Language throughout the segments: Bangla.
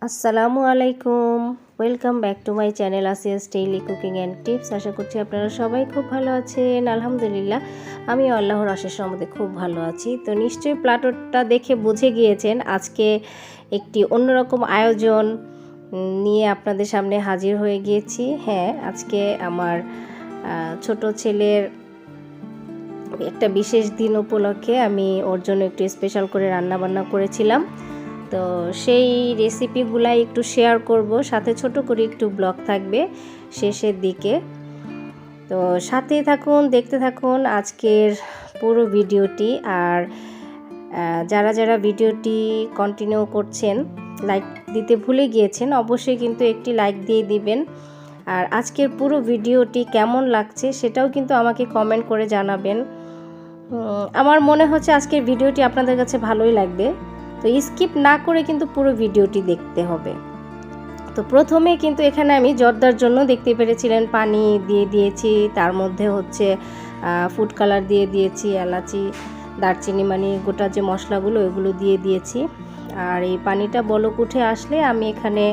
আসসালামু আলাইকুম, welcome back to my channel আসিয়াস ডেইলি কুকিং অ্যান্ড টিপস। আশা করছি আপনারা সবাই খুব ভালো আছেন। আলহামদুলিল্লাহ, আমি আল্লাহর অশেষ রহমতে খুব ভালো আছি। তো নিশ্চয়ই প্ল্যাটারটা দেখে বুঝে গিয়েছেন আজকে একটি অন্যরকম আয়োজন নিয়ে আপনাদের সামনে হাজির হয়ে গিয়েছি। হ্যাঁ, আজকে আমার ছোট ছেলের একটা বিশেষ দিন উপলক্ষে আমি ওর জন্য একটু স্পেশাল করে রান্নাবান্না করেছিলাম। তো সেই রেসিপিগুলাই একটু শেয়ার করব, সাথে ছোট করে একটু ব্লগ থাকবে শেষের দিকে। তো সাথেই থাকুন, দেখতে থাকুন আজকের পুরো ভিডিওটি। আর যারা যারা ভিডিওটি কন্টিনিউ করছেন, লাইক দিতে ভুলে গিয়েছেন, অবশ্যই কিন্তু একটি লাইক দিয়ে দিবেন। আর আজকের পুরো ভিডিওটি কেমন লাগছে সেটাও কিন্তু আমাকে কমেন্ট করে জানাবেন। আমার মনে হচ্ছে আজকের ভিডিওটি আপনাদের কাছে ভালোই লাগবে। তো স্কিপ না করে কিন্তু পুরো ভিডিওটি দেখতে হবে। তো প্রথমে কিন্তু এখানে আমি জর্দার জন্য দেখতে পেরেছিলেন পানি দিয়ে দিয়েছি, তার মধ্যে হচ্ছে ফুড কালার দিয়ে দিয়েছি, এলাচি, দারচিনি, মানে গোটা যে মশলাগুলো ওইগুলো দিয়ে দিয়েছি। আর এই পানিটা বলক উঠে আসলে আমি এখানে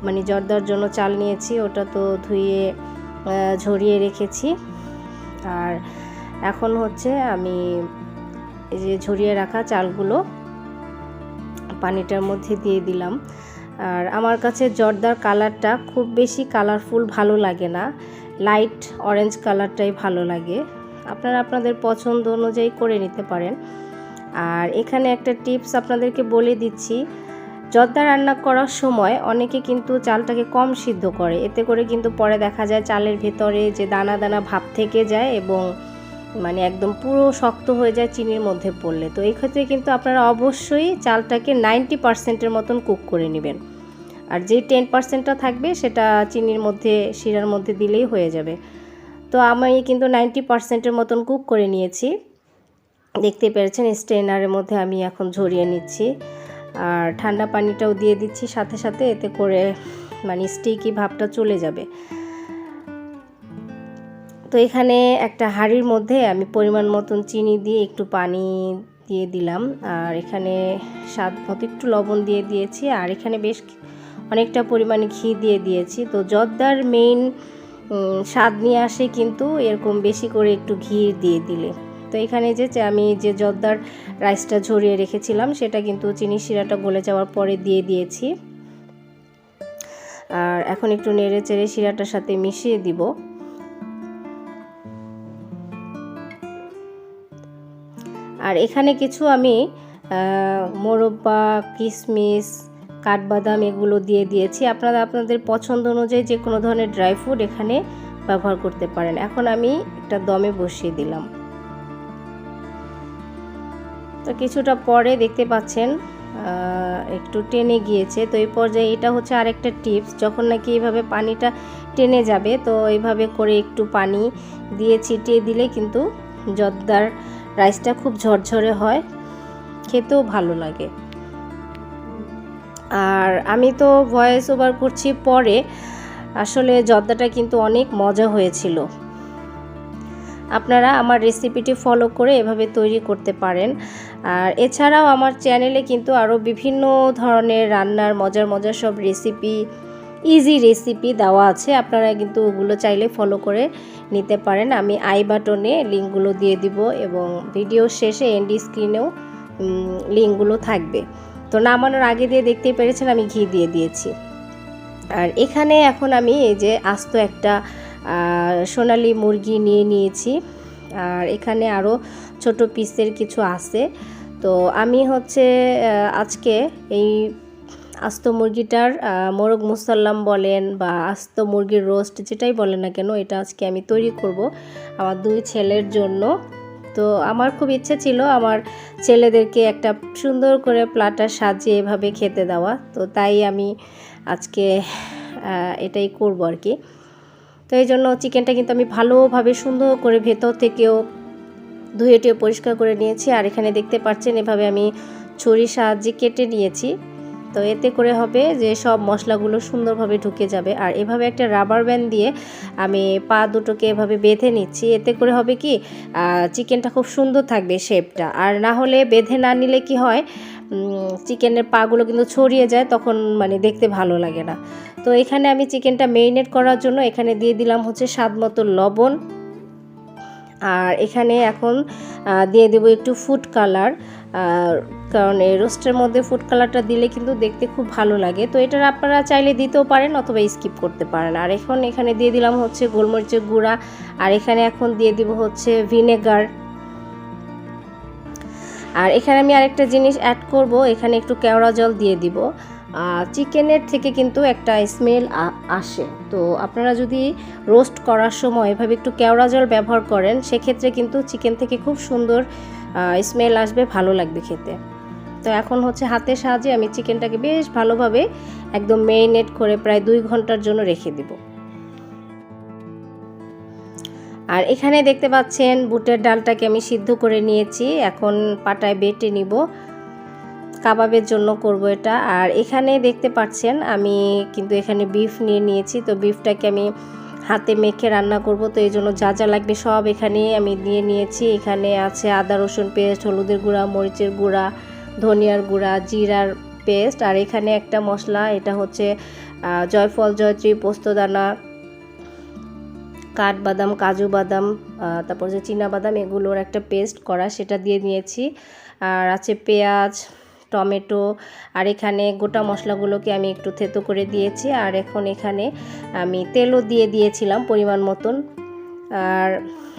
মানে জর্দার জন্য চাল নিয়েছি, ওটা তো ধুয়ে ঝরিয়ে রেখেছি। আর এখন হচ্ছে আমি এই যে ঝরিয়ে রাখা চালগুলো পানিটার মধ্যে দিয়ে দিলাম। আর আমার কাছে জর্দার কালারটা খুব বেশি কালারফুল ভালো লাগে না, লাইট অরেঞ্জ কালারটাই ভালো লাগে। আপনারা আপনাদের পছন্দ অনুযায়ী করে নিতে পারেন। আর এখানে একটা টিপস আপনাদেরকে বলে দিচ্ছি, জর্দা রান্না করার সময় অনেকে কিন্তু চালটাকে কম সিদ্ধ করে, এতে করে কিন্তু পরে দেখা যায় চালের ভেতরে যে দানা দানা ভাব থেকে যায় এবং মানে একদম পুরো শক্ত হয়ে যায় চিনির মধ্যে পড়লে। তো এই ক্ষেত্রে কিন্তু আপনারা অবশ্যই চালটাকে 90%-এর মতন কুক করে নেবেন, আর যে 10%টা থাকবে সেটা চিনির মধ্যে, শিরার মধ্যে দিলেই হয়ে যাবে। তো আমি কিন্তু 90%-এর মতন কুক করে নিয়েছি, দেখতে পেরেছেন। স্ট্রেনারের মধ্যে আমি এখন ঝরিয়ে নিচ্ছি, আর ঠান্ডা পানিটাও দিয়ে দিচ্ছি সাথে সাথে, এতে করে মানে স্টিকি ভাবটা চলে যাবে। তো এখানে একটা হাঁড়ির মধ্যে আমি পরিমাণ মতন চিনি দিয়ে একটু পানি দিয়ে দিলাম, আর এখানে স্বাদ মতো একটু লবণ দিয়ে দিয়েছি, আর এখানে বেশ অনেকটা পরিমাণে ঘি দিয়ে দিয়েছি। তো জর্দার মেইন স্বাদ নিয়ে আসে কিন্তু এরকম বেশি করে একটু ঘি দিয়ে দিলে। তো এখানে যে আমি যে জর্দার রাইসটা ঝরিয়ে রেখেছিলাম সেটা কিন্তু চিনি শিরাটা গলে যাওয়ার পরে দিয়ে দিয়েছি। আর এখন একটু নেড়ে চেড়ে শিরাটার সাথে মিশিয়ে দিব। আর এখানে কিছু আমি মোরব্বা, কিশমিশ, কাঠবাদাম এগুলো দিয়ে দিয়েছি। আপনারা আপনাদের পছন্দ অনুযায়ী যে কোনো ধরনের ড্রাই ফ্রুট এখানে ব্যবহার করতে পারেন। এখন আমি একটা দমে বসিয়ে দিলাম। তো কিছুটা পরে দেখতে পাচ্ছেন একটু টেনে গিয়েছে। তো এই পর্যায়ে এটা হচ্ছে আরেকটা টিপস, যখন নাকি এইভাবে পানিটা টেনে যাবে তো এইভাবে করে একটু পানি দিয়ে ছিটিয়ে দিলে কিন্তু জর্দার রাইসটা খুব ঝরঝরে হয়, খেতেও ভালো লাগে। আর আমি তো ভয়েস ওভার করছি পরে, আসলে জর্দাটা কিন্তু অনেক মজা হয়েছিল। আপনারা আমার রেসিপিটি ফলো করে এভাবে তৈরি করতে পারেন। আর এছাড়াও আমার চ্যানেলে কিন্তু আরও বিভিন্ন ধরনের রান্নার মজার মজার সব রেসিপি, ইজি রেসিপি দেওয়া আছে, আপনারা কিন্তু ওগুলো চাইলে ফলো করে নিতে পারেন। আমি আই বাটনে লিঙ্কগুলো দিয়ে দিব এবং ভিডিও শেষে এন্ড স্ক্রিনেও লিঙ্কগুলো থাকবে। তো নামানোর আগে দিয়ে দেখতেই পেরেছেন আমি ঘি দিয়ে দিয়েছি। আর এখানে এখন আমি এই যে আস্ত একটা সোনালি মুরগি নিয়ে নিয়েছি, আর এখানে আরও ছোট পিসের কিছু আছে। তো আমি হচ্ছে আজকে এই আস্ত মুরগিটার মোরগ মুসাল্লাম বলেন বা আস্ত মুরগির রোস্ট যেটাই বলেন না কেন, এটা আজকে আমি তৈরি করব আমার দুই ছেলের জন্য। তো আমার খুব ইচ্ছে ছিল আমার ছেলেদেরকে একটা সুন্দর করে প্লাটার সাজিয়ে এভাবে খেতে দেওয়া, তো তাই আমি আজকে এটাই করব আর কি। তো এই জন্য চিকেনটা কিন্তু আমি ভালোভাবে সুন্দর করে ভেতর থেকেও ধুয়ে টুয়ে পরিষ্কার করে নিয়েছি। আর এখানে দেখতে পাচ্ছেন এভাবে আমি ছুরির সাহায্যে কেটে নিয়েছি। তো এতে করে হবে যে সব মশলাগুলো সুন্দরভাবে ঢুকে যাবে। আর এভাবে একটা রাবার ব্যান্ড দিয়ে আমি পা দুটোকে এভাবে বেঁধে নিচ্ছি, এতে করে হবে কি চিকেনটা খুব সুন্দর থাকবে শেপটা। আর না হলে বেঁধে না নিলে কি হয় চিকেনের পাগুলো কিন্তু ছড়িয়ে যায়, তখন মানে দেখতে ভালো লাগে না। তো এখানে আমি চিকেনটা মেরিনেট করার জন্য এখানে দিয়ে দিলাম হচ্ছে স্বাদ মতো লবণ, আর এখানে এখন দিয়ে দেবো একটু ফুড কালার, কারণ এই রোস্টের মধ্যে ফুড কালারটা দিলে কিন্তু দেখতে খুব ভালো লাগে। তো এটা আপনারা চাইলে দিতেও পারেন অথবা স্কিপ করতে পারেন। আর এখন এখানে দিয়ে দিলাম হচ্ছে গোলমরিচের গুঁড়া, আর এখানে এখন দিয়ে দিব হচ্ছে ভিনেগার। আর এখানে আমি আরেকটা জিনিস অ্যাড করব, এখানে একটু কেওড়া জল দিয়ে দিব। চিকেনের থেকে কিন্তু একটা স্মেল আসে, তো আপনারা যদি রোস্ট করার সময় এভাবে একটু কেওড়া জল ব্যবহার করেন সেক্ষেত্রে কিন্তু চিকেন থেকে খুব সুন্দর স্মেল আসবে, ভালো লাগবে খেতে। তো এখন হচ্ছে হাতের সাহায্যে আমি চিকেনটাকে বেশ ভালোভাবে একদম মেরিনেট করে প্রায় 2 ঘন্টার জন্য রেখে দিব। আর এখানে দেখতে পাচ্ছেন বুটের ডালটাকে আমি সিদ্ধ করে নিয়েছি, এখন পাটায় বেটে নিব, কাবাবের জন্য করব এটা। আর এখানে দেখতে পাচ্ছেন আমি কিন্তু এখানে বিফ নিয়ে নিয়েছি, তো বিফটাকে আমি হাতে মেখে রান্না করব। তো এই জন্য যা যা লাগবে সব এখানে আমি দিয়ে নিয়েছি। এখানে আছে আদা রসুন পেস্ট, হলুদের গুঁড়া, মরিচের গুঁড়া, ধনিয়ার গুঁড়া, জিরার পেস্ট, আর এখানে একটা মশলা, এটা হচ্ছে জয়ফল, জয়ত্রী, পোস্তদানা, কাঠবাদাম, কাজু বাদাম, তারপর যে চীনা বাদাম, এগুলোর একটা পেস্ট করা, সেটা দিয়ে নিয়েছি। আর আছে পেঁয়াজ, টমেটো, আর এখানে গোটা মশলাগুলোকে আমি একটু থেতো করে দিয়েছি। আর এখন এখানে আমি তেলও দিয়ে দিয়েছিলাম পরিমাণ মতন, আর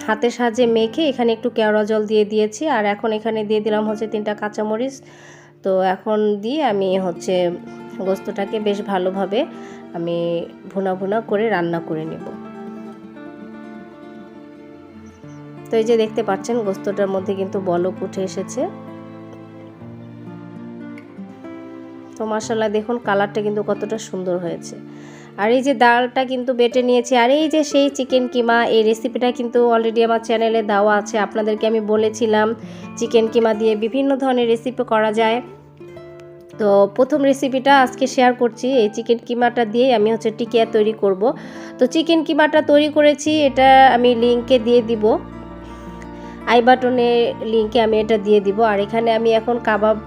হাতের সাহায্যে মেখে এখানে একটু কেওড়া জল দিয়ে দিয়েছি। আর এখন এখানে দিয়ে দিলাম হচ্ছে 3টা কাঁচামরিচ। তো এখন দিয়ে আমি হচ্ছে গোস্তটাকে বেশ ভালোভাবে আমি ভুনা ভুনা করে রান্না করে নেব। তো এই যে দেখতে পাচ্ছেন গোস্তটার মধ্যে কিন্তু বলক উঠে এসেছে। তো মাশাআল্লাহ দেখুন কালারটা কিন্তু কতটা সুন্দর হয়েছে। আর এই যে ডালটা কিন্তু বেটে নিয়েছি, আর এই যে সেই চিকেন কিমা, এই রেসিপিটা কিন্তু অলরেডি আমার চ্যানেলে দেওয়া আছে। আপনাদেরকে আমি বলেছিলাম চিকেন কিমা দিয়ে বিভিন্ন ধরনের রেসিপি করা যায়। তো প্রথম রেসিপিটা আজকে শেয়ার করছি, এই চিকেন কিমাটা দিয়ে আমি হচ্ছে টিকিয়া তৈরি করব। তো চিকেন কিমাটা তৈরি করেছি, এটা আমি লিঙ্কে দিয়ে দিব, আই বাটনে লিঙ্কে আমি এটা দিয়ে দিব। আর এখানে আমি এখন কাবাব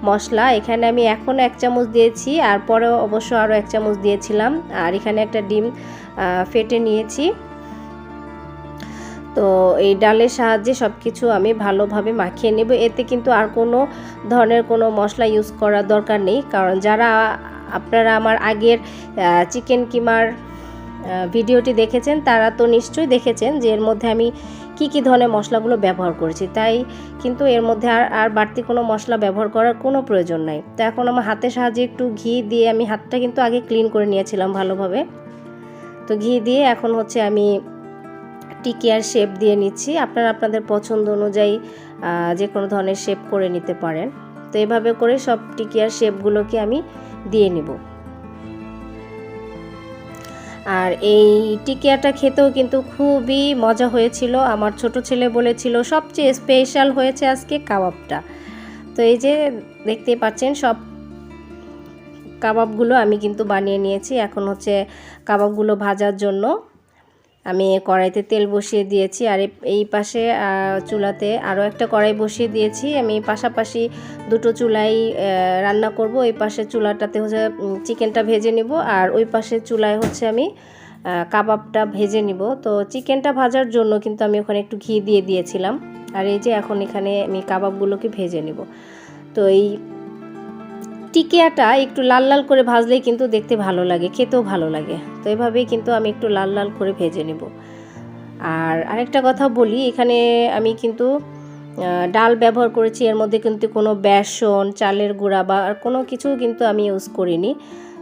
মশলা, এখানে আমি এখন 1 চামচ দিয়েছি, আর পরে অবশ্য আরও 1 চামচ দিয়েছিলাম। আর এখানে একটা ডিম ফেটে নিয়েছি। তো এই ডালের সাহায্যে সব কিছু আমি ভালোভাবে মাখিয়ে নেব। এতে কিন্তু আর কোনো ধরনের কোনো মশলা ইউজ করার দরকার নেই, কারণ যারা আপনারা আমার আগের চিকেন কিমার ভিডিওটি দেখেছেন তারা তো নিশ্চয়ই দেখেছেন যে এর মধ্যে আমি কি ধরনের মশলাগুলো ব্যবহার করেছি, তাই কিন্তু এর মধ্যে আর বাড়তি কোনো মশলা ব্যবহার করার কোনো প্রয়োজন নাই। তো এখন আমার হাতের সাহায্যে একটু ঘি দিয়ে, আমি হাতটা কিন্তু আগে ক্লিন করে নিয়েছিলাম ভালোভাবে, তো ঘি দিয়ে এখন হচ্ছে আমি টিকিয়ার শেপ দিয়ে নিচ্ছি। আপনারা আপনাদের পছন্দ অনুযায়ী যে কোনো ধরনের শেপ করে নিতে পারেন। তো এভাবে করে সব টিকিয়ার শেপগুলোকে আমি দিয়ে নিব। আর এই টিকিয়াটা খেতেও কিন্তু খুবই মজা হয়েছিল। আমার ছোট ছেলে বলেছিল সবচেয়ে স্পেশাল হয়েছে আজকে কাবাবটা। তো এই যে দেখতেই পাচ্ছেন সব কাবাবগুলো আমি কিন্তু বানিয়ে নিয়েছি। এখন হচ্ছে কাবাবগুলো ভাজার জন্য আমি কড়াইতে তেল বসিয়ে দিয়েছি, আর এই পাশে চুলাতে আরও একটা কড়াই বসিয়ে দিয়েছি। আমি পাশাপাশি দুটো চুলাই রান্না করব। এই পাশে চুলাটাতে হচ্ছে চিকেনটা ভেজে নিব, আর ওই পাশে চুলায় হচ্ছে আমি কাবাবটা ভেজে নিব। তো চিকেনটা ভাজার জন্য কিন্তু আমি ওখানে একটু ঘি দিয়ে দিয়েছিলাম। আর এই যে এখন এখানে আমি কাবাবগুলোকে ভেজে নিব। তো এই টিকিয়াটা একটু লাল লাল করে ভাজলেই কিন্তু দেখতে ভালো লাগে, খেতেও ভালো লাগে। তো এভাবেই কিন্তু আমি একটু লাল লাল করে ভেজে নেব। আর আরেকটা কথা বলি, এখানে আমি কিন্তু ডাল ব্যবহার করেছি, এর মধ্যে কিন্তু কোনো বেসন, চালের গুঁড়া বা আর কোনো কিছু কিন্তু আমি ইউজ করিনি।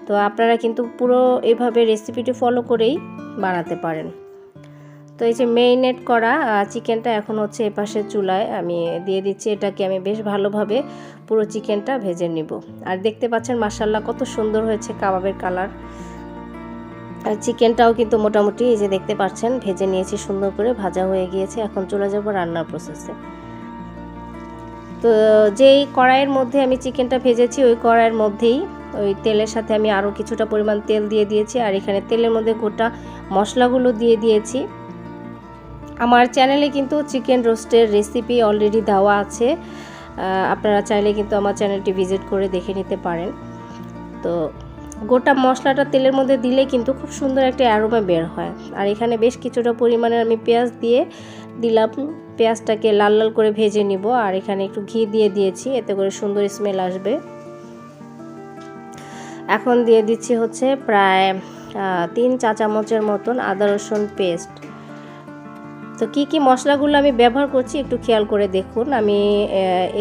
তো আপনারা কিন্তু পুরো এভাবে রেসিপিটি ফলো করেই বানাতে পারেন। তো এই যে মেরিনেট করা চিকেনটা এখন হচ্ছে এপাশে চুলায় আমি দিয়ে দিচ্ছি। এটাকে আমি বেশ ভালোভাবে পুরো চিকেনটা ভেজে নিব। আর দেখতে পাচ্ছেন মাশাআল্লাহ কত সুন্দর হয়েছে কাবাবের কালার। আর চিকেনটাও কিন্তু মোটামুটি এই যে দেখতে পাচ্ছেন ভেজে নিয়েছি, সুন্দর করে ভাজা হয়ে গিয়েছে। এখন চলে যাব রান্নার প্রসেসে। তো যেই কড়াইয়ের মধ্যে আমি চিকেনটা ভেজেছি ওই কড়াইয়ের মধ্যেই ওই তেলের সাথে আমি আরও কিছুটা পরিমাণ তেল দিয়ে দিয়েছি। আর এখানে তেলের মধ্যে গোটা মশলাগুলো দিয়ে দিয়েছি। আমার চ্যানেলে কিন্তু চিকেন রোস্টের রেসিপি অলরেডি দেওয়া আছে, আপনারা চাইলে কিন্তু আমার চ্যানেলটি ভিজিট করে দেখে নিতে পারেন। তো গোটা মশলাটা তেলের মধ্যে দিলে কিন্তু খুব সুন্দর একটা অ্যারোমা বের হয়। আর এখানে বেশ কিছুটা পরিমাণে আমি পেঁয়াজ দিয়ে দিলাম, পেঁয়াজটাকে লাল লাল করে ভেজে নিব। আর এখানে একটু ঘি দিয়ে দিয়েছি, এতে করে সুন্দর স্মেল আসবে। এখন দিয়ে দিচ্ছি হচ্ছে প্রায় 3 চা চামচের মতন আদা রসুন পেস্ট। তো কি মশলাগুলো আমি ব্যবহার করছি একটু খেয়াল করে দেখুন। আমি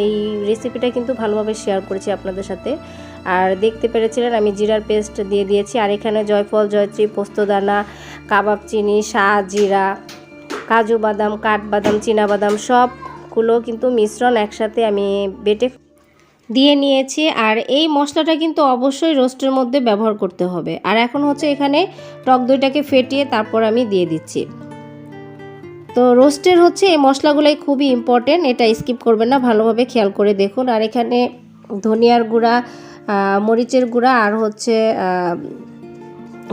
এই রেসিপিটা কিন্তু ভালোভাবে শেয়ার করেছি আপনাদের সাথে। আর দেখতে পেরেছিলেন আমি জিরার পেস্ট দিয়ে দিয়েছি। আর এখানে জয়ফল, জয়ত্রী, পোস্তদানা, কাবাব চিনি, জিরা, কাজু বাদাম, কাঠবাদাম, চীনাবাদাম সবগুলো কিন্তু মিশ্রণ একসাথে আমি বেটে দিয়ে নিয়েছি। আর এই মশলাটা কিন্তু অবশ্যই রোস্টের মধ্যে ব্যবহার করতে হবে। আর এখন হচ্ছে এখানে টক দইটাকে ফেটিয়ে তারপর আমি দিয়ে দিচ্ছি। তো রোস্টের হচ্ছে এই মশলাগুলাই খুবই ইম্পর্টেন্ট, এটা স্কিপ করবেন না, ভালোভাবে খেয়াল করে দেখুন। আর এখানে ধনিয়ার গুঁড়া, মরিচের গুঁড়া আর হচ্ছে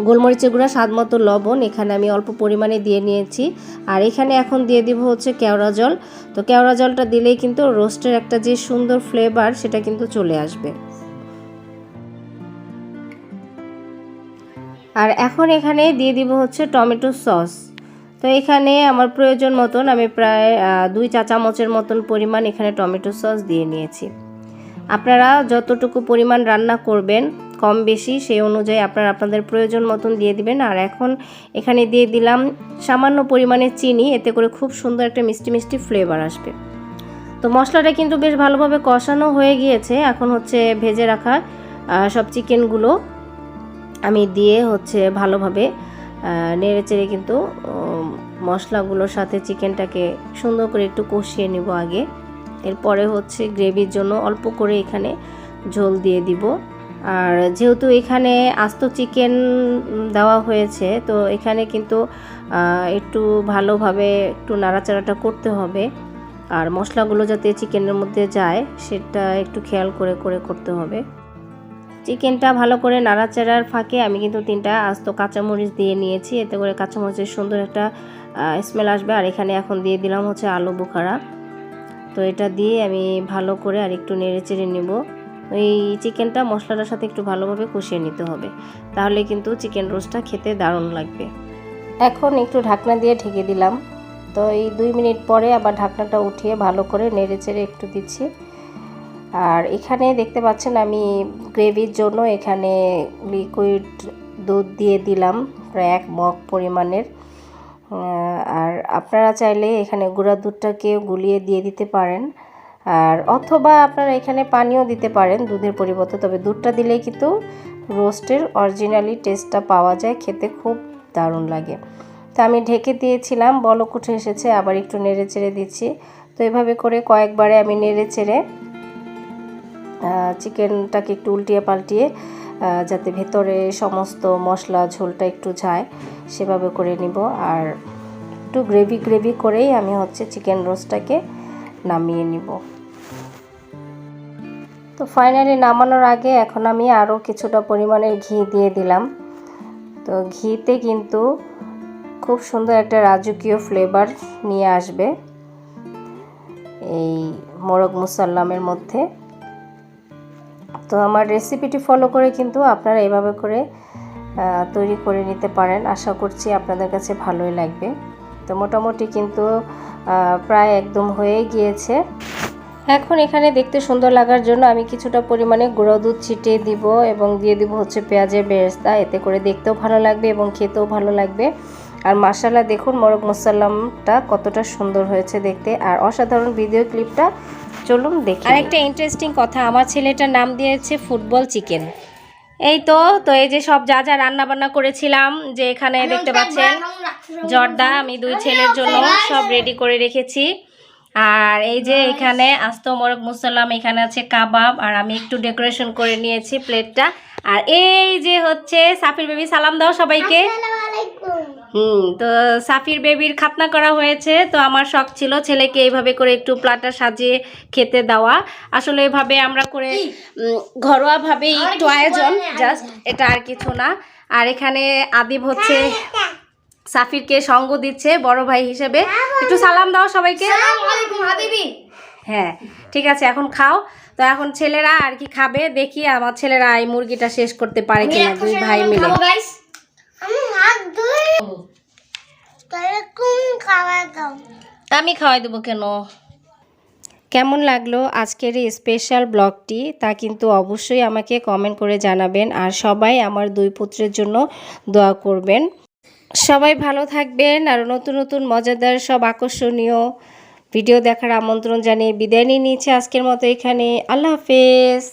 গোলমরিচের গুঁড়া, স্বাদ মতো লবণ এখানে আমি অল্প পরিমাণে দিয়ে নিয়েছি। আর এখানে এখন দিয়ে দিব হচ্ছে কেওড়া জল। তো কেওড়া জলটা দিলেই কিন্তু রোস্টের একটা যে সুন্দর ফ্লেভার সেটা কিন্তু চলে আসবে। আর এখন এখানে দিয়ে দিব হচ্ছে টমেটো সস। তো এখানে আমার প্রয়োজন মতন আমি প্রায় 2 চা চামচের মতন পরিমাণ এখানে টমেটো সস দিয়ে নিয়েছি। আপনারা যতটুকু পরিমাণ রান্না করবেন কম বেশি সেই অনুযায়ী আপনারা আপনাদের প্রয়োজন মতন দিয়ে দিবেন। আর এখন এখানে দিয়ে দিলাম সামান্য পরিমাণে চিনি, এতে করে খুব সুন্দর একটা মিষ্টি মিষ্টি ফ্লেভার আসবে। তো মশলাটা কিন্তু বেশ ভালোভাবে কষানো হয়ে গিয়েছে। এখন হচ্ছে ভেজে রাখা সব চিকেনগুলো আমি দিয়ে হচ্ছে ভালোভাবে নেড়ে চেড়ে কিন্তু মশলাগুলোর সাথে চিকেনটাকে সুন্দর করে একটু কষিয়ে নিব আগে। এরপরে হচ্ছে গ্রেভির জন্য অল্প করে এখানে ঝোল দিয়ে দিব। আর যেহেতু এখানে আস্ত চিকেন দেওয়া হয়েছে, তো এখানে কিন্তু একটু ভালোভাবে একটু নাড়াচাড়াটা করতে হবে। আর মশলাগুলো যাতে চিকেনের মধ্যে যায় সেটা একটু খেয়াল করে করতে হবে। চিকেনটা ভালো করে নাড়াচাড়ার ফাঁকে আমি কিন্তু 3টা আস্ত কাঁচামরিচ দিয়ে নিয়েছি, এতে করে কাঁচামরিচের সুন্দর একটা স্মেল আসবে। আর এখানে এখন দিয়ে দিলাম হচ্ছে আলু বোখারা। তো এটা দিয়ে আমি ভালো করে আর একটু নেড়ে চেড়ে নেব। এই চিকেনটা মশলাটার সাথে একটু ভালোভাবে কষিয়ে নিতে হবে, তাহলে কিন্তু চিকেন রোস্টটা খেতে দারুণ লাগবে। এখন একটু ঢাকনা দিয়ে ঢেকে দিলাম। তো এই 2 মিনিট পরে আবার ঢাকনাটা উঠিয়ে ভালো করে নেড়ে চেড়ে একটু দিচ্ছি। আর এখানে দেখতে পাচ্ছেন আমি গ্রেভির জন্য এখানে লিকুইড দুধ দিয়ে দিলাম প্রায় 1 মগ পরিমাণের। আর আপনারা চাইলে এখানে গুঁড়া দুধটাকে গুলিয়ে দিয়ে দিতে পারেন, আর অথবা আপনারা এখানে পানিও দিতে পারেন দুধের পরিবর্তে। তবে দুধটা দিলেই কিন্তু রোস্টের অরিজিনালি টেস্টটা পাওয়া যায়, খেতে খুব দারুণ লাগে। তো আমি ঢেকে দিয়েছিলাম, বলক উঠে এসেছে, আবার একটু নেড়ে চেড়ে দিচ্ছি। তো এভাবে করে কয়েকবারে আমি নেড়ে চেড়ে চিকেনটাকে একটু উল্টিয়ে পাল্টিয়ে যাতে ভেতরে সমস্ত মশলা ঝোলটা একটু যায় সেভাবে করে নিব। আর একটু গ্রেভি করেই আমি হচ্ছে চিকেন রোস্টটাকে নামিয়ে নিব। তো ফাইনালি নামানোর আগে এখন আমি আরও কিছুটা পরিমাণের ঘি দিয়ে দিলাম। তো ঘিতে কিন্তু খুব সুন্দর একটা রাজকীয় ফ্লেভার নিয়ে আসবে এই মোরগ মুসাল্লামের মধ্যে। তো আমার রেসিপিটি ফলো করে কিন্তু আপনারা এভাবে করে তৈরি করে নিতে পারেন। আশা করছি আপনাদের কাছে ভালোই লাগবে। তো মোটামুটি কিন্তু প্রায় একদম হয়ে গিয়েছে। এখন এখানে দেখতে সুন্দর লাগার জন্য আমি কিছুটা পরিমাণে গুঁড়ো দুধ ছিটিয়ে দিব এবং দিয়ে দিব হচ্ছে পেঁয়াজের বেরেস্তা, এতে করে দেখতেও ভালো লাগবে এবং খেতেও ভালো লাগবে। আর মাশাআল্লাহ দেখুন মোরগ মুসাল্লামটা কতটা সুন্দর হয়েছে দেখতে, আর অসাধারণ ভিডিও ক্লিপটা চলুন দেখি। আর একটা ইন্টারেস্টিং কথা, আমার ছেলেটার নাম দিয়েছে ফুটবল চিকেন। এই তো এই যে সব যা রান্না বান্না করেছিলাম, যে এখানে দেখতে পাচ্ছেন জর্দা আমি 2 ছেলের জন্য সব রেডি করে রেখেছি। আর এই যে এখানে আস্ত মোরগ মুসাল্লাম, এখানে আছে কাবাব, আর আমি একটু ডেকোরেশন করে নিয়েছি প্লেটটা। আর এই যে হচ্ছে সাফির বেবি, সালাম দাও সবাইকে। তো সাফির বেবির খাতনা করা হয়েছে। তো আমার শখ ছিল ছেলেকে এইভাবে করে একটু প্লাটার সাজিয়ে খেতে দেওয়া। আসলে এভাবে আমরা করে ঘরোয়াভাবেই একটু আয়োজন, জাস্ট এটা আর কিছু না। আর এখানে আদিব হচ্ছে সাফিরকে সঙ্গ দিচ্ছে বড় ভাই হিসেবে। একটু সালাম দাও সবাইকে। হ্যাঁ ঠিক আছে, এখন খাও। তো এখন ছেলেরা আর কি খাবে, দেখি আমার ছেলেরা এই মুরগিটা শেষ করতে পারে কিনা, দুই ভাই মিলে। আমি খাওয়াই দেবো কেন? কেমন লাগলো আজকের এই স্পেশাল ব্লগটি তা কিন্তু অবশ্যই আমাকে কমেন্ট করে জানাবেন, আর সবাই আমার দুই পুত্রের জন্য দোয়া করবেন। সবাই ভালো থাকবেন, আর নতুন নতুন মজাদার সব আকর্ষণীয় ভিডিও দেখার আমন্ত্রণ জানিয়ে বিদায় নিয়ে নিচ্ছে আজকের মতো এখানে। আল্লাহ হাফেজ।